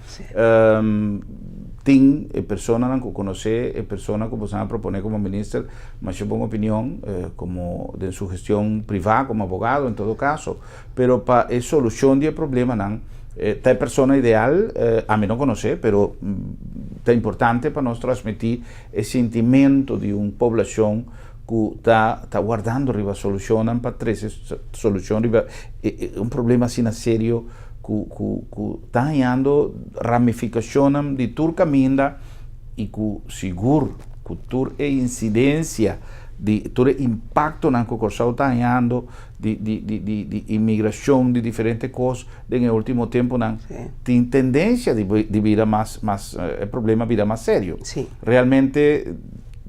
Tem pessoas que conhecem, pessoas que você propõe como ministro, mas eu tenho opinião como de sua gestão privada, como abogado, em todo caso, pero para a solução de problema não. Tem pessoa ideal, a mim não conhecer, pero é importante para nós transmitir o sentimento de uma população que está guardando a solução para três solução problema assim sério que está ganhando ramificação de todo caminho e que seguro que toda a incidência de todo o impacto que o Corsão está ganhando de imigração de diferentes coisas no último tempo tem tendência de virar mais problema virar mais sério. Sim. Realmente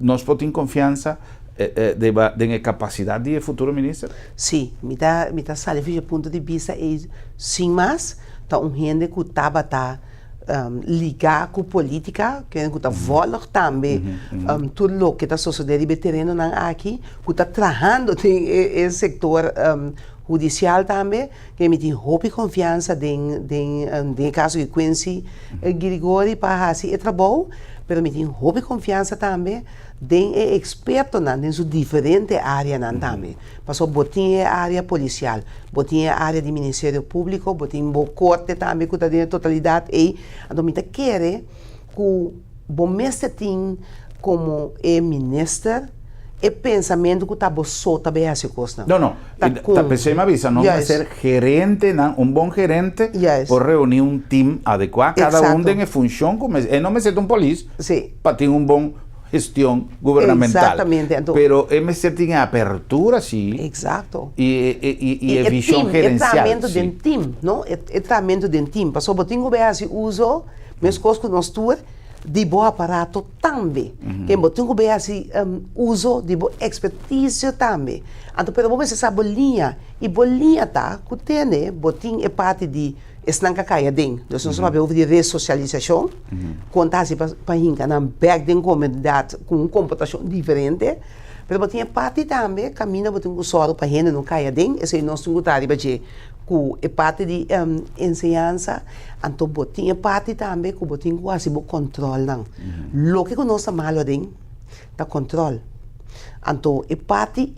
nós podemos ter confiança de capacidade de futuro ministro? Sim, me dá salve do ponto de vista sim, mas tá gente que estava ligar com política, que está voltar também tudo o que está sucedendo no terreno aqui, que está trabalhando no setor judicial também, que me tem hope e confiança de caso de Quincy Grigori para fazer trabalho, mas me tem hope e confiança também de experto em sua diferente área também. Passou botinha a área policial, botinha a área de Ministério Público, botinha a corte também que está na totalidade e então me quer que o bom mestre tem como ministro e pensamento que está só também essa coisa. Não. Pensei uma vez, não vai ser gerente, bom gerente, por reunir time adequado, cada tem a função, mas não me ser polícia, para ter bom gestão governamental. Exatamente. Pero MSC tem apertura, sim. Exato. E a visão gerencial. É tratamento de time, não? É tratamento de time. Passou botinho bem uso, mas coisas que nós tudo de bom aparato também. Que botinho bem uso de boa expertise também. Então, pero vamos essa bolinha e bolinha tá que tem, botinho é parte de estanca caia dentro. Nós não sabemos de ressocialização, contar-se para hincar na back de comunidade com uma comportação diferente, mas botinha parte também, caminha botinho soro para gente não caia dentro, esse é nosso lugar que é parte de ensinança, então botinha parte também que botinho quase o controle não. Lo que nós estamos dentro, tá controle. Então é parte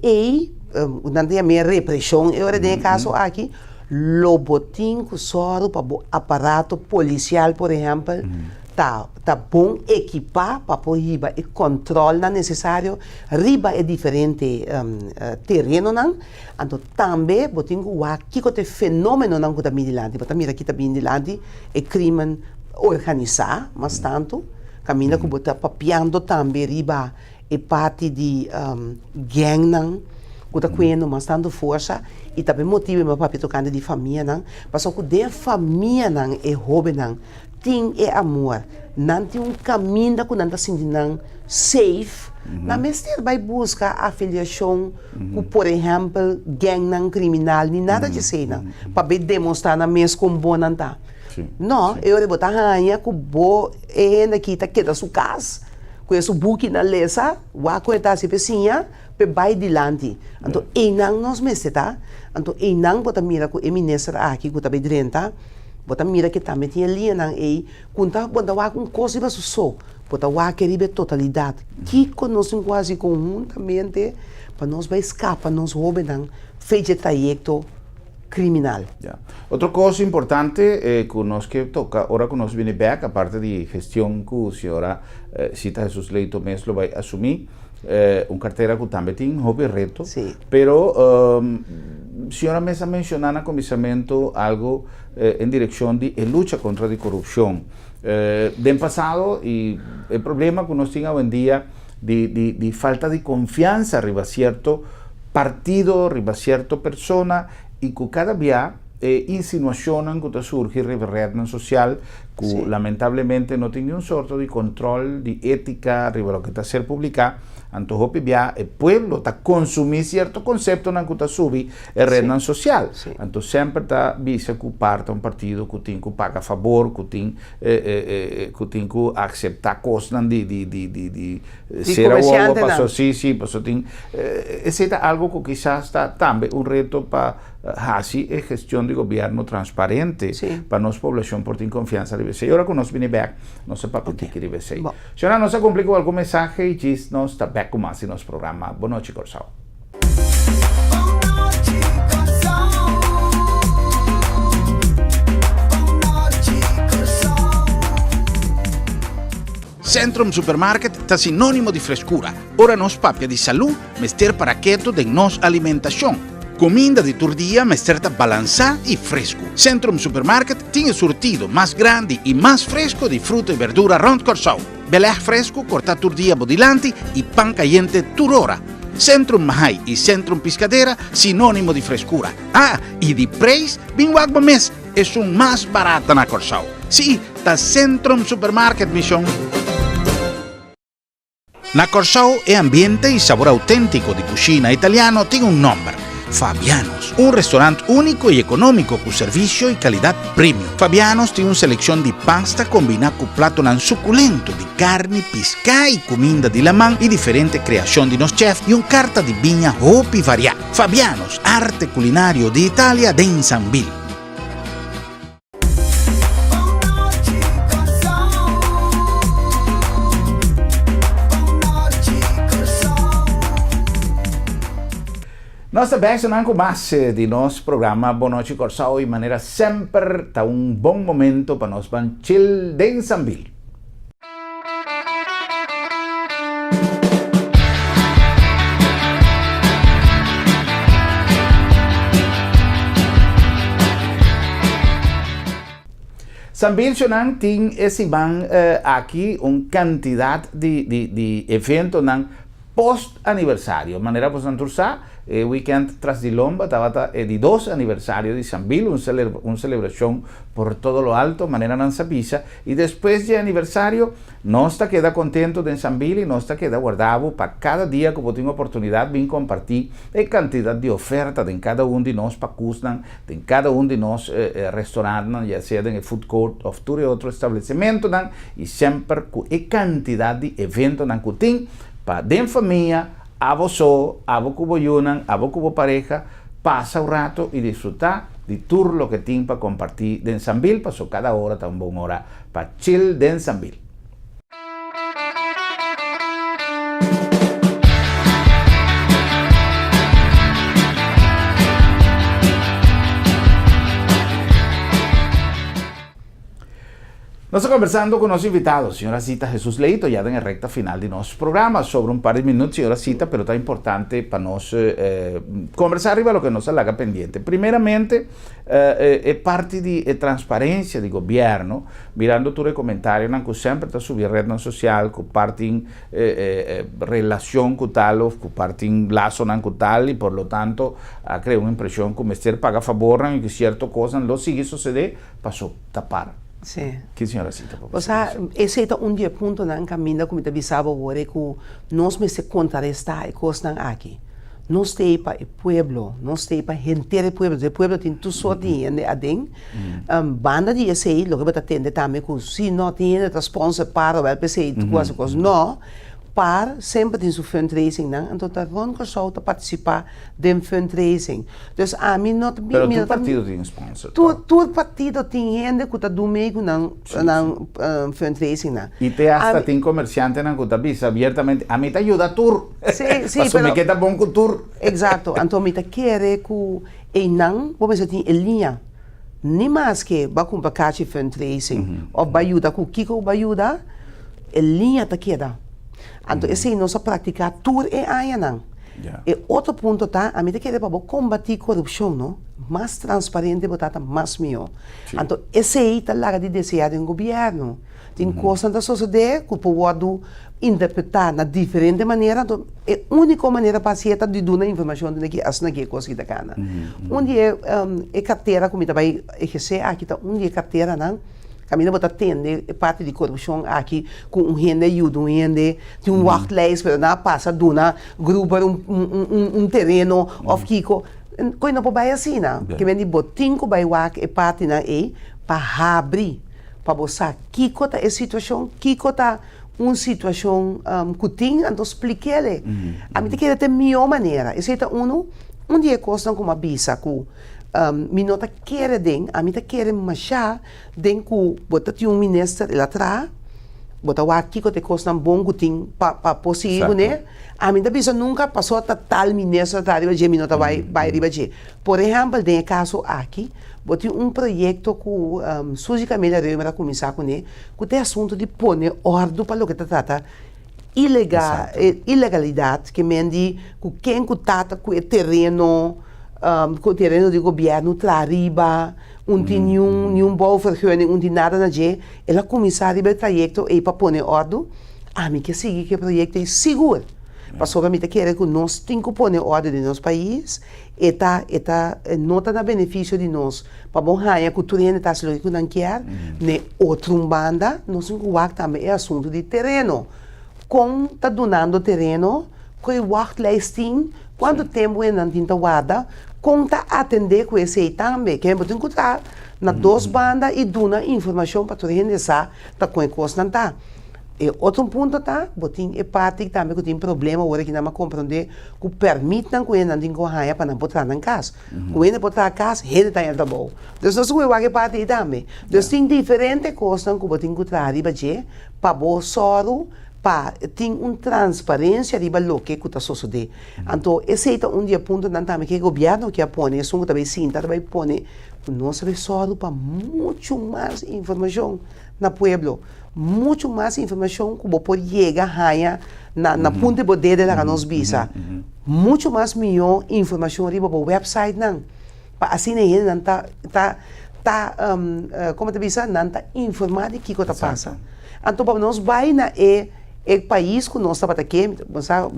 não tem a minha repressão, eu era caso aqui. Lo botim que só para o aparato policial, por exemplo, tá bom equipar para pôr riba e controle não necessário. Riba é diferente terreno não. Então também botim que o fenômeno não que está midilante, porque mira aqui está midilante é crime organizado, mas tanto caminha que bota papiando também riba é parte de gang não. Kuta kueno mas tanto força e também motivo meu papi tocando de família não, passou que de família não é hobby não, tem é amor, não tem caminho que não está sentindo safe, na mestre vai buscar afiliação com por exemplo gang não criminal nem nada de ser não, para demonstrar na mesma como bom não tá, não, eu vou botar ranha com bo é ainda que tá queda sua casa, com esse book na lesa, o coisa se pecinha vai dilante. Então, não nós mestre, tá? Então, não bota mira que o ministro aqui que tá bem drenta, bota mira que também tinha linha não e conta bota wa com coisa para só, bota wa querer totalidade. Que conosco quase conjuntamente para nós vai escapar nós roubar não, fez trajeto criminal. Outra coisa importante que nós que toca, agora que nós vem back, a parte de gestão que a senhora Cita Jesus Leito mesmo vai assumir, carteira que também tem um reto, pero senhora me está mencionando no começamento algo em direção de luta contra a corrupção. No passado, e o problema que nós temos hoje em dia, de falta de confianza arriba cierto partido, arriba cierta persona, y que cada día insinuaciones que surgen en la red social que lamentablemente no tiene un sorto de control de ética arriba lo que está a ser publicado. Entonces, el pueblo está consumiendo cierto concepto en que está subiendo en red social. Entonces, siempre está visto que parte un partido que tiene que pagar a favor, que tiene que aceptar cosas de ser algo pasó, sí, pasó. Ese es algo que quizás está también un reto para así es gestión de gobierno transparente para nuestra población por tener confianza. Y ahora que nos viene back, no sé para qué quiere decir. Si ahora no se cumple con algún mensaje y chis nos está back con más en nuestro programa. Boa noite, Corsao. Centrum Supermarket está sinónimo de frescura. Ora nos papia de salud, mester para keto de nos alimentación. Comida de tu día mesterta balanzada y fresco. Centrum Supermarket tiene surtido más grande y más fresco de fruta y verdura round Corsao. Belej fresco, corta tu día bodilanti y pan caliente turora. Centrum Mahai y Centrum Piscadera, sinónimo de frescura. Ah, y de precio, binguagba mes, es un más barato na Corsao. Sí, está Centrum Supermarket, mission. Na Corsao è ambiente y sabor auténtico de cocina italiano tiene un nombre. Fabianos, un restaurante único y económico con servicio y calidad premium. Fabianos tiene una selección de pasta combinada con plato tan suculento de carne, pesca y comida de la mano y diferente creación de los chefs y un carta de viña hopi variada. Fabianos, arte culinario de Italia de Insambil. Nós também sonamos mais de nosso programa Boa Noite Corsao e maneira sempre está um bom momento para nós van chill de Sambil. Sambil Shonan tem esse ban aqui uma quantidade de eventos post-aniversário. Maneira para nós weekend tras de Lomba, estaba de 2 aniversario de Sambil, una celebración por todo lo alto, manera nanzapisa, y después de aniversario, no está queda contento de Sambil y no está queda guardado para cada día que tengo oportunidad de compartir cantidad de ofertas en cada uno de nos pacusnan, en cada uno de nos restaurantes, ya sea en el food court o en otro establecimiento, y siempre cantidad de eventos que tienen para de familia, a vos, a vos cubo yunan, a vos cubo pareja, pasa un rato y disfrutar de todo lo que tiene para compartir de Sambil, pasó cada hora, tan buena hora para chill de Sambil. Nós estamos conversando com nosso invitado, senhora Zita Jesus Leito, já na recta final de nosso programa, sobre um par de minutos, senhora Zita, pero está importante para nós conversar arriba lo que nos alaga pendiente. Primeiramente, é parte de transparência de governo, mirando tu comentário, que sempre está subindo rede social, que parte relação com tal, que parte laço com tal, e por lo tanto, crea uma impressão que o mestre paga favor, e que certa coisa não sigue suceder, passou a tapar. Sim. Que senhora cita? O sea, esse é um dia ponto na caminho como te avisava agora que nós me se contrarrestar e coisas aqui. Nós temos para o pueblo, nós temos para gente do pueblo. O pueblo tem tudo só de adem. Banda de esse lo que vai atender também que se não tem responsa para o LPC coisas não. Para sempre tem seu fundraising, não? Então tá bom que só tá participar de fundraising. Então a mim não. Pero todo partido tem sponsor. Todo partido tem gente que tá do meio não fundraising, não. E te hasta tem comerciante não que tá bisa abertamente. A mim tá ajuda tour. Sim, pero me queda bom com tour. Exato. Então me tá querer que e não, vamos dizer em linha. Nem mais que vai comprar caixa fundraising ou vai ajudar com o que vai ajudar, em linha tá queda. Então, esse não só praticar tudo é aí, não. E outro ponto tá, a mim quer para combater corrupção, não? mais transparente, botata mais melhor. Sim. Então, esse aí está lá de desejar do governo. Tem coisas da sociedade que pode interpretar na diferente maneira. Então, é a única maneira para ser de dar informação de que as naquela coisa que está cana. Onde é carteira, como vai exercer aqui, onde é carteira, não? Caminho botar atende parte de corrupção aqui com um gente ajuda um gente tem um wachtlijst para não passa duna grupo um terreno of kiko coisa não vai assim não que vem de botinho vai wak e parte na para abrir para você kiko tá a situação kiko tá uma situação que tem então explique ele a mim te quer ter melhor maneira esse é um dia costa como a bisa com mi nota quer den, a mim tá querendo machar den que bota tinha um ministro lá atrás, bota o aqui que te custa um bom gutim para possível, né? A mim tá pensando nunca passou tal ministro atrás, de mi nota vai riba de. Por exemplo, tem caso aqui, bota um projeto que Suzy Camila Reumer começar com ele, que tem assunto de pôr ordem para o que trata ilegalidade, que mendi que quem que trata com o terreno com o terreno do governo trariba, tem nenhum boa vergunning, não tem nada na je, ela começar a projeto e para pôr ordem, a mim que seguir que o projeto é seguro. Passou para mim que quer que nós temos que pôr ordem no nosso país, e não está na benefício de nós. Para bom ganhar que o terreno está se que não quer, nem outra banda, nós temos que também é assunto de terreno. Com está donando terreno, com o wachtlijsting, quanto tempo é não tinha guarda, conta atender com esse aí também, que é muito encontrar na duas bandas e dona informação para todo mundo saber tá com a coisa não tá. E outro ponto tá, botin é parte que também que tem problema agora que não me compreender que permitam que ele não tenha correia para não botar na casa. Que ele botar na casa, ele tá indo bom. Então nós vamos ver parte aí também. Então tem diferentes coisas que botin encontrar riba de para bo soro tem uma transparência de valor que está sucedendo. Então, esse é um dia ponto também que o governo que põe, isso também sim, também põe nós resolvemos para muito mais informação no pueblo, muito mais informação que pode chegar na ponta de poder da nossa visa, muito mais melhor informação riba para o website não, para assim ele não como te visa não está informado de que está passando. Então, para nós vai na o país que nós estamos aqui,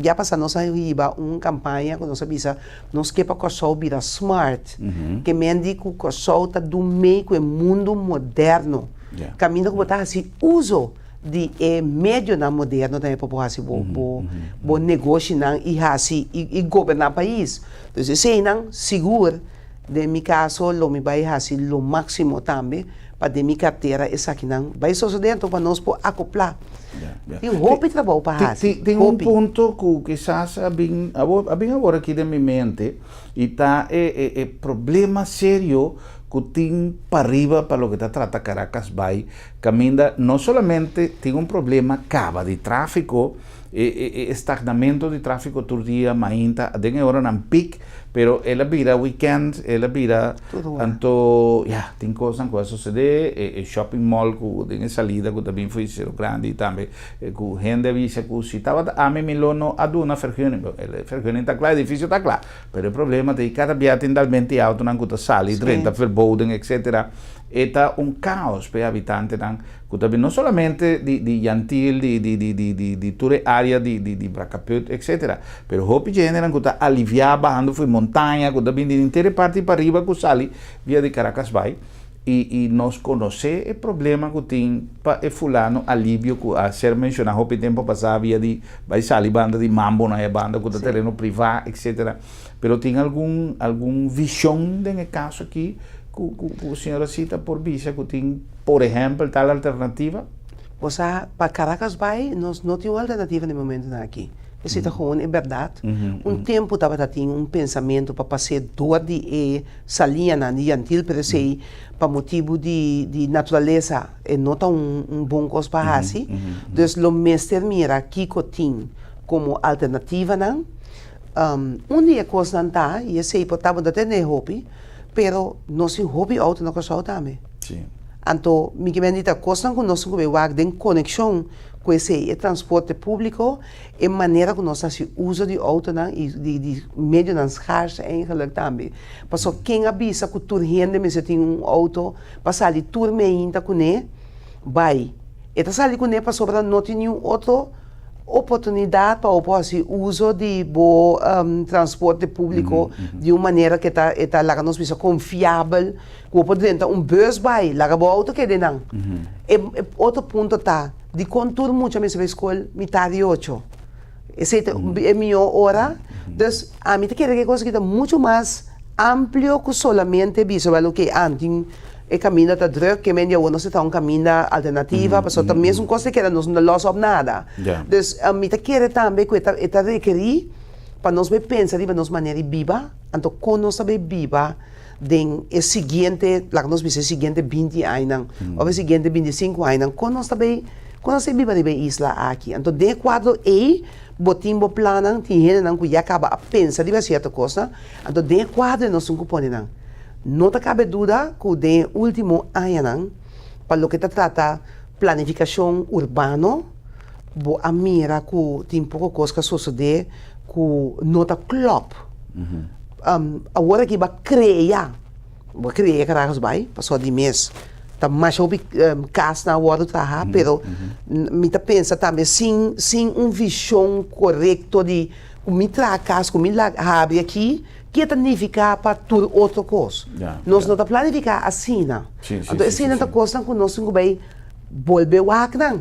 já passamos nossa riba uma campanha que nós avisa, nós queremos que o pessoal vira smart, que mendi que o pessoal está do meio do mundo moderno, caminho que botar assim uso de meio na moderno também para assim bom negócio não e governar o país, então se não seguro de meu caso lo me vai assim o máximo também para de minha carteira essa aqui não vai suceder então para nós por acoplar. Tem roupa trabalho para tem um ponto que quizás bem agora aqui na minha mente e tá é problema sério que tem para arriba para o que está trata Caracas vai caminha não solamente tem um problema cava de tráfico estagnamento de tráfico todo dia mainta tem hora não pic pero ela vira weekend ela vira tanto tem coisas que suceder shopping mall que tem salida que também foi ser grande também que gente visa que se estava a mim milono aduna vergunning está claro difícil está claro pero o problema é que cada dia tem talmente alto não que sali 30 verboden etc está caos para habitante que também não somente de Yantil de toda área de Bracaput etc pero hope generan que está aliviar bajando foi montanha que também de inteira parte para arriba que sali via de Caracas vai e nós conhecer o problema que tem para fulano alívio que a ser mencionado hope tempo passado via de vai salir banda de mambo na banda que terreno privado etc pero tem algum visão nesse caso aqui que a senhora cita por visa que tem, por exemplo, tal alternativa? Você, para Caracas vai, nós não temos alternativa no momento aqui. Isso é verdade. Tempo estava tendo pensamento para passar dor de salinha de Antil, para motivo de natureza, não está bom coisa para assim. Então, o mestre mira aqui que tem como alternativa, não? Dia coisa não está, e esse aí estava até nem hobby, pero nós hobby auto na coisa também. Então, me que bendita costa que nós temos conexão com esse transporte público e maneira que nós se usa de auto e de meio nas cars eigenlijk também. Porque quem avisa que toda gente me tem auto, para sair tour me ainda com ele, vai. E tá sair com ele para sobrar não tem nenhum outro oportunidade para fazer uso de transporte público de uma maneira que está lá nós bisa confiável, que pode dentro bus vai, lá o auto que de não. E outro ponto tá de contour muito mesmo escola metade 8. Esse é minha hora. Então, a mim te quer que coisa que está muito mais amplio que solamente visual o que antes o caminho está druk, que meio não se está caminho alternativa, mas também é uma coisa que não los op nada. Então, a mim te quer também que está requerir para nós pensar de nós maneira viva, então quando nós também viva den o seguinte, lá nós vemos o seguinte 20 anos, ou o seguinte 25 anos, quando nós também viva de isla aqui, então de quadro e botimbo plano, tem gente que já acaba a pensar de certa coisa, então de quadro nós não componemos não. Não cabe dúvida que o último ano, para o que se trata planificação urbana, a mira que tem pouca coisa que sucede que não está claro. Agora que vai criar caracas vai, passou de mês, tá mais sobre casa na hora de trabalhar, pero me tá pensa também sem visão correta de me tracar, me abre aqui, que significa para tudo outra coisa. Nós não planificar assim, não. Então, assim é uma coisa que nós temos que volver a não.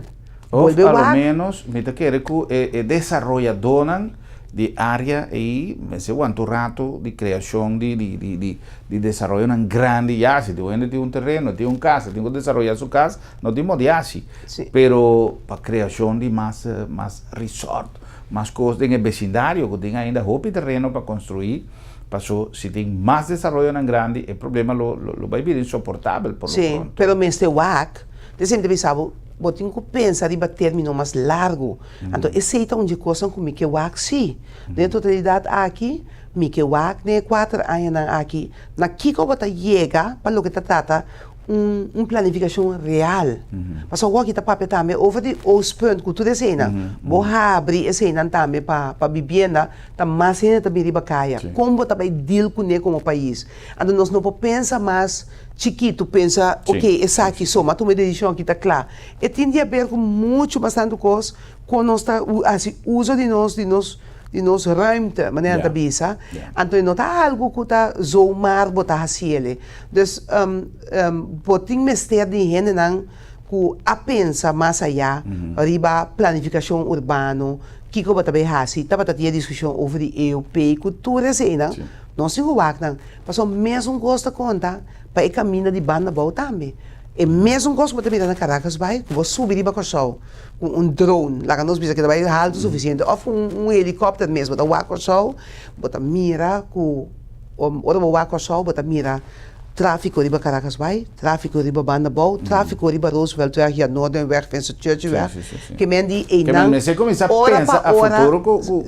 Ou, pelo menos, me tá querer que o desenvolvedor de área e esse quanto rato de criação de desenvolvimento grande já se tem um terreno, tem uma casa, tem que desenvolver sua casa, não tem de assim. Pero para criação de mais resort, mais coisas em vecindário que tem ainda roupa terreno para construir. Passou, se tem mais desenvolvimento grande, o problema lo vai vir insuportável por sim, pero neste WAC, de sempre pensava, vou ter que pensar em término mais largo. Então, esse é uma coisa que me que WAC sim. Na totalidade aqui, me que WAC, né, 4 anos aqui, na que como tá chega para o que trata planificação real. Mas o que está papel também, over de ospun, cultura cena, vou abrir a cena também para vivenda, tá mais cena também de bacaia. Como também deal com ele como país. Então nós não podemos pensar mais chiquito, pensa, ok, essa aqui só, mas tu me decisão aqui está claro. E tem a ver com muito bastante coisa, com nós assim, uso de nós ruimte, maneira de bisa. Então não está algo que está zomaar botar assim ele. Então, botem mestre de gente não que a pensa mais allá, riba planificação urbana, que como também assim, estava tendo discussão over de europeu, cultura assim, não? Nós temos o não. Mas o mesmo gosta conta para o caminho de banda boa também. E mesmo coisa que você na Caracas vai, vou subir para o sol com drone, lá que nós vimos que vai alto o suficiente, ou helicóptero mesmo, da o sol, bota mira com o sol, bota mira tráfico riba Caracas vai, tráfico riba Banda Boa, tráfico riba Rooseveltweg, ja Noorderweg, Vincent Churchweg, que me di e não. Você começa a pensar a futuro com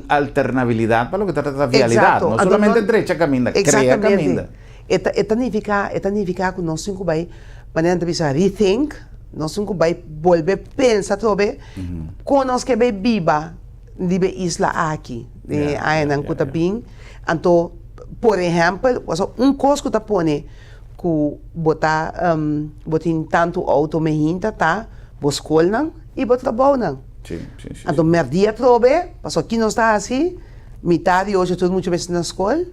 alternabilidade para o que trata da vialidade, não somente derecha caminha, cria caminha. Significa que nós temos que maneira de pensar rethink, nós temos que volver pensar sobre como nós que viva de isla aqui, de Ainan Kutabing. Então, por exemplo, coisa que está pondo que botar tanto auto me hinta tá, escola e botar trabalho. Então, merdia trobe, passou aqui não está assim, metade hoje tudo muito bem na escola.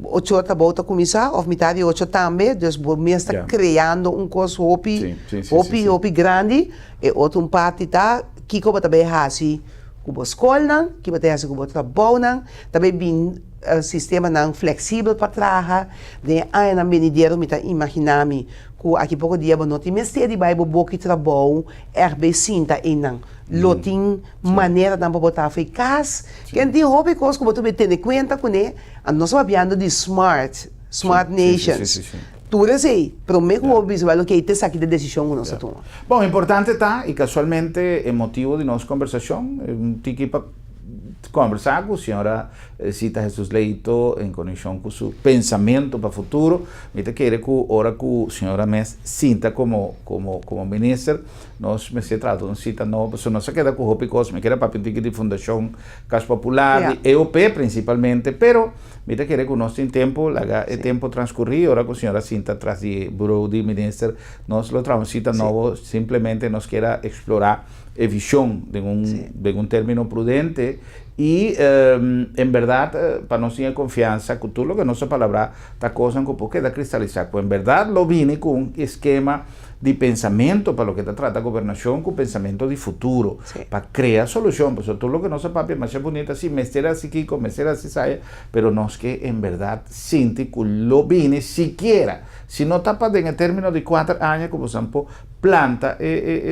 Ocho está volta a começar, ou metade ocho também, então me está criando coisa hopi grande, e outra parte tá, que como também assim, com a escola, que vai ter assim com o trabalho, também bem sistema não flexível para trabalhar, de aí na benedero me tá imaginando que aqui pouco dia não tem mestre de bairro boque trabalho, sinta e não lotin maneira de botar eficaz, que tem hobby coisa que você tem em conta com ele, nós estamos falando de smart nations. Tudo assim, para o mesmo hobby visual que tem aqui de decisão que nós tomamos. Bom, importante está, e casualmente é motivo de nossa conversação, um tiki para conversar com a senhora Cita Jesús Leito en conexión con su pensamiento para el futuro. Me quiere que ahora que señora Mes cinta como ministro, nos me se trata de una cita no, pues no se queda con Hopicos, me queda para pintar de Fundación Casa Popular, de EOP principalmente, pero me quiere que nos en tiempo, el tiempo transcurrido, ahora que señora cinta tras de Bureau de Minister, nos lo transita nuevo, simplemente nos quiera explorar visión de un término prudente y en verdad para no tener confianza que tú lo que no se palabra esta cosa en que queda cristalizar pues en verdad lo vine con un esquema de pensamiento para lo que te trata gobernación con pensamiento de futuro para crear solución pues tú lo que no se papi más bonita así me será así Kiko me será así saya pero no es que en verdad siente que lo vine siquiera si no tapa en el término de 4 años como sampo planta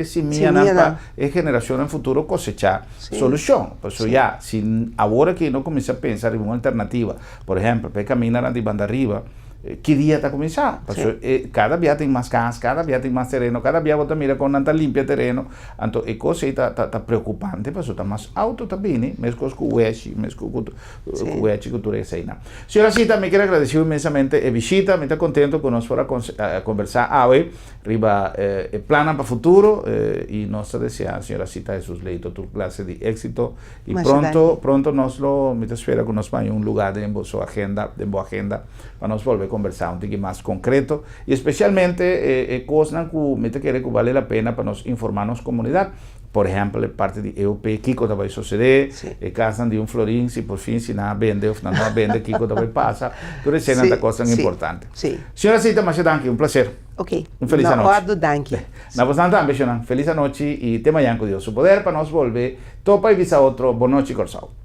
semilla generación en futuro cosechar solución pues ya si ahora que no comienza a pensar en una alternativa por ejemplo para caminar de banda arriba ¿qué día está comenzando? Cada día tiene más casas, cada día tiene más terreno, cada día vos te mira con tanta limpia terreno, entonces es cosa está preocupante, pues está más alto también, mes con cuechi, mes con cuechi cultura de seina. Señora Cita, me quiero agradecer inmensamente visita, me está contento con nosotros para conversar hoy, arriba plana para futuro y nos desea, señora Cita Jesús Leito, tu clase de éxito y pronto nos lo, me te espera con nosotros en un lugar de su agenda, para nos volver a conversar un poquito más concreto y especialmente cosas que vale la pena para nos informarnos comunidad. Por ejemplo, parte de EOP, Kiko también sucede, casan de un florín, si por fin si nada vende o no vende, Kiko también pasa. Pero es una cosa importante. Señora Cita, Machedanki, un placer. Un feliz noche. Feliz noche y tema con Dios su poder para nos volver. Topa y visa otro. Boa noche, Corsao.